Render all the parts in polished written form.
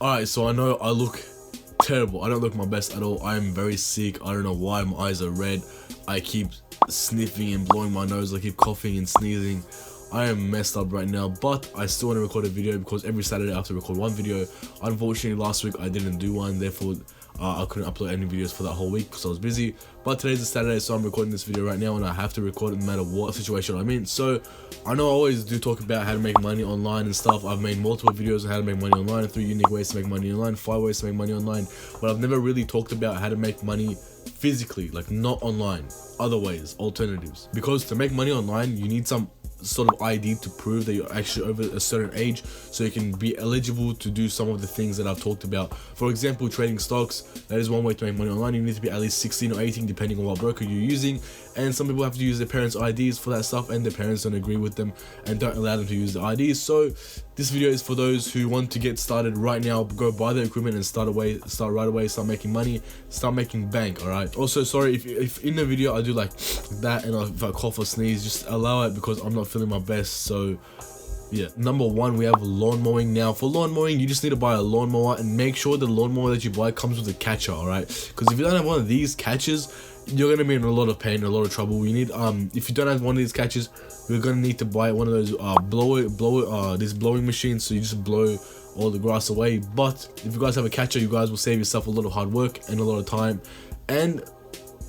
Alright, so I know I look terrible. I don't look my best at all. I am very sick. I don't know why my eyes are red. I keep sniffing and blowing my nose. I keep coughing and sneezing. I am messed up right now, but I still want to record a video because every Saturday I have to record one video. Unfortunately, last week I didn't do one, therefore I couldn't upload any videos for that whole week because I was busy. But today's a Saturday, so I'm recording this video right now, and I have to record it no matter what situation I'm in. So I know I always do talk about how to make money online and stuff. I've made multiple videos on how to make money online, 3 unique ways to make money online, 5 ways to make money online, but I've never really talked about how to make money physically, like not online, other ways, alternatives. Because to make money online, you need some sort of ID to prove that you're actually over a certain age, so you can be eligible to do some of the things that I've talked about. For example, trading stocks, that is one way to make money online. You need to be at least 16 or 18 depending on what broker you're using, and some people have to use their parents' IDs for that stuff, and their parents don't agree with them and don't allow them to use the IDs. So this video is for those who want to get started right now, go buy the equipment and start right away, start making money, start making bank. All right, also sorry if in the video I do like that and if I cough or sneeze, just allow it because I'm not feeling my best. So yeah, number 1, we have lawn mowing. Now for lawn mowing, you just need to buy a lawnmower, and make sure the lawnmower that you buy comes with a catcher. All right, because if you don't have one of these catchers, you're gonna be in a lot of pain, a lot of trouble. You need if you don't have one of these catchers, you're gonna need to buy one of those these blowing machines, so you just blow all the grass away. But if you guys have a catcher, you guys will save yourself a lot of hard work and a lot of time, and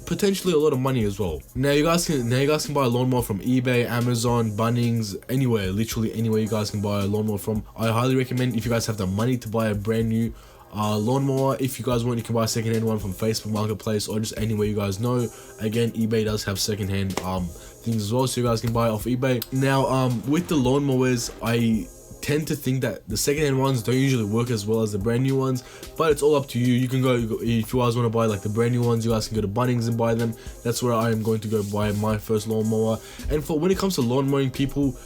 potentially a lot of money as well. Now you guys can buy a lawnmower from eBay, Amazon, Bunnings, anywhere, literally anywhere you guys can buy a lawnmower from. I highly recommend, if you guys have the money to buy a brand new lawnmower. If you guys want, you can buy a secondhand one from Facebook Marketplace or just anywhere you guys know. Again, eBay does have secondhand things as well, so you guys can buy it off eBay. Now with the lawnmowers, I tend to think that the secondhand ones don't usually work as well as the brand new ones, but it's all up to you. You can go, if you guys want to buy like the brand new ones, you guys can go to Bunnings and buy them. That's where I am going to go buy my first lawnmower. And for when it comes to lawn mowing, people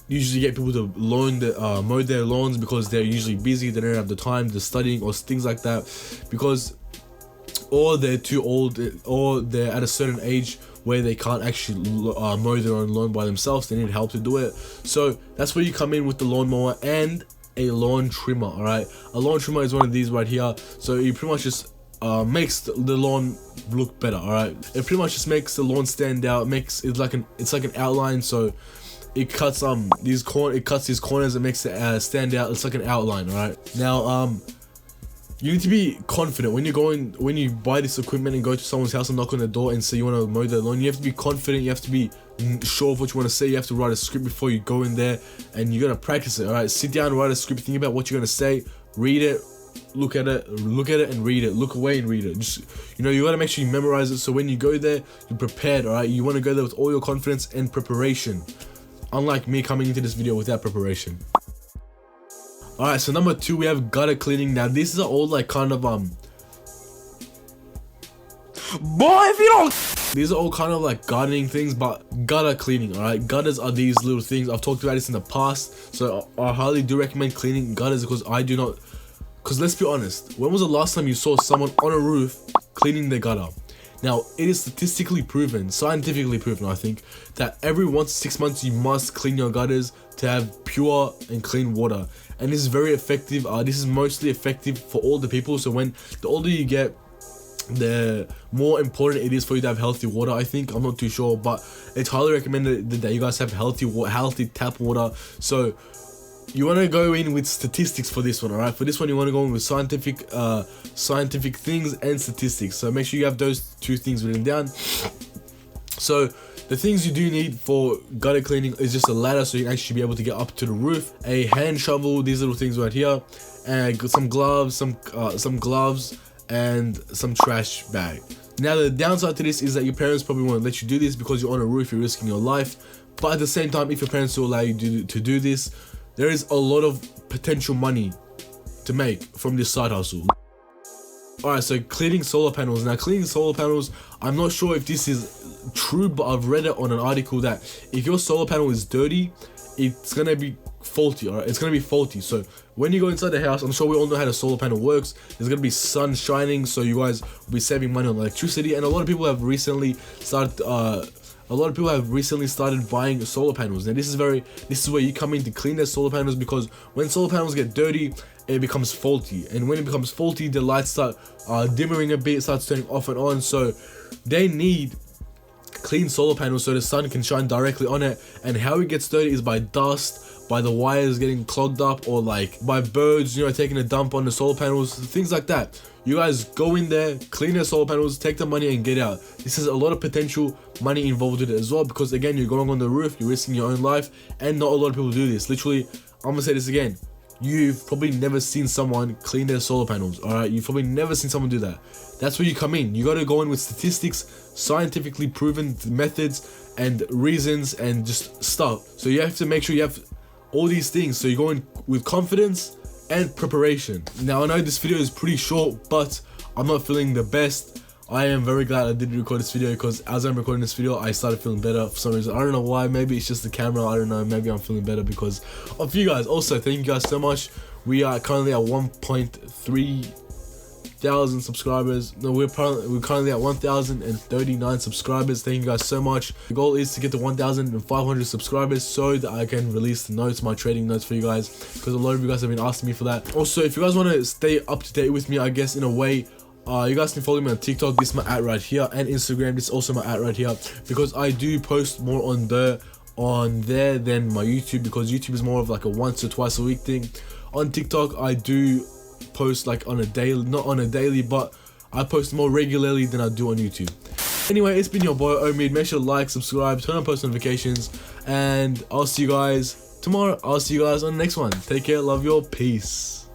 usually get people to mow their lawns because they're usually busy, they don't have the time, they're studying or things like that, because or they're too old, or they're at a certain age where they can't actually mow their own lawn by themselves. They need help to do it. So that's where you come in with the lawnmower and a lawn trimmer. All right, a lawn trimmer is one of these right here. So it pretty much just makes the lawn look better. All right, it pretty much just makes the lawn stand out. It's like an outline. So it cuts these corners and makes it stand out. It's like an outline. All right, now you need to be confident when you buy this equipment and go to someone's house and knock on the door and say you want to mow their lawn. You have to be confident, you have to be sure of what you want to say, you have to write a script before you go in there, and you're gonna practice it. All right, sit down, write a script, think about what you're gonna say, read it, look at it and read it, look away and read it. Just, you gotta make sure you memorize it, so when you go there, you're prepared. All right, you want to go there with all your confidence and preparation, unlike me coming into this video without preparation. Alright, so number 2, we have gutter cleaning. Now this is all like kind of these are all kind of like gardening things, but gutter cleaning. Alright, gutters are these little things. I've talked about this in the past, so I highly do recommend cleaning gutters, because because let's be honest, when was the last time you saw someone on a roof cleaning their gutter? Now, it is statistically proven, scientifically proven, I think, that every 1 to 6 months you must clean your gutters to have pure and clean water. And this is very effective. This is mostly effective for older people. So when the older you get, the more important it is for you to have healthy water, I think. I'm not too sure, but it's highly recommended that you guys have healthy tap water. So you want to go in with statistics for this one. All right, for this one you want to go in with scientific things and statistics, so make sure you have those 2 things written down. So the things you do need for gutter cleaning is just a ladder, so you can actually be able to get up to the roof, a hand shovel, these little things right here, and some gloves, and some trash bag. Now the downside to this is that your parents probably won't let you do this because you're on a roof, you're risking your life. But at the same time, if your parents will allow you to do this, there is a lot of potential money to make from this side hustle. Alright, so cleaning solar panels. Now cleaning solar panels, I'm not sure if this is true, but I've read it on an article that if your solar panel is dirty, it's gonna be faulty. Alright, it's gonna be faulty. So when you go inside the house, I'm sure we all know how the solar panel works. There's gonna be sun shining, so you guys will be saving money on electricity. And a lot of people have recently started buying solar panels. Now this is where you come in to clean their solar panels, because when solar panels get dirty it becomes faulty, and when it becomes faulty, the lights start dimming a bit, starts turning off and on. So they need clean solar panels so the sun can shine directly on it. And how it gets dirty is by dust, by the wires getting clogged up, or like by birds, you know, taking a dump on the solar panels, things like that. You guys go in there, clean the solar panels, take the money and get out. This is a lot of potential money involved with it as well, because again, you're going on the roof, you're risking your own life, and not a lot of people do this. Literally, I'm gonna say this again, you've probably never seen someone clean their solar panels, alright? You've probably never seen someone do that. That's where you come in. You gotta go in with statistics, scientifically proven methods and reasons and just stuff. So you have to make sure you have all these things, so you go in with confidence and preparation. Now I know this video is pretty short, but I'm not feeling the best. I am very glad I did record this video, because as I'm recording this video, I started feeling better for some reason. I don't know why, maybe it's just the camera, I don't know, maybe I'm feeling better because of you guys. Also, thank you guys so much. We are currently at 1.3 thousand subscribers. No, we're currently at 1,039 subscribers. Thank you guys so much. The goal is to get to 1,500 subscribers so that I can release the notes, my trading notes for you guys, because a lot of you guys have been asking me for that. Also, if you guys want to stay up to date with me, I guess in a way, you guys can follow me on TikTok. This is my @ right here, and Instagram. This is also my @ right here, because I do post more on there than my YouTube, because YouTube is more of like a once or twice a week thing. On TikTok, I do post like on a daily, not on a daily, but I post more regularly than I do on YouTube. Anyway, it's been your boy Omid. Make sure to like, subscribe, turn on post notifications, and I'll see you guys tomorrow. I'll see you guys on the next one. Take care, love you all, peace.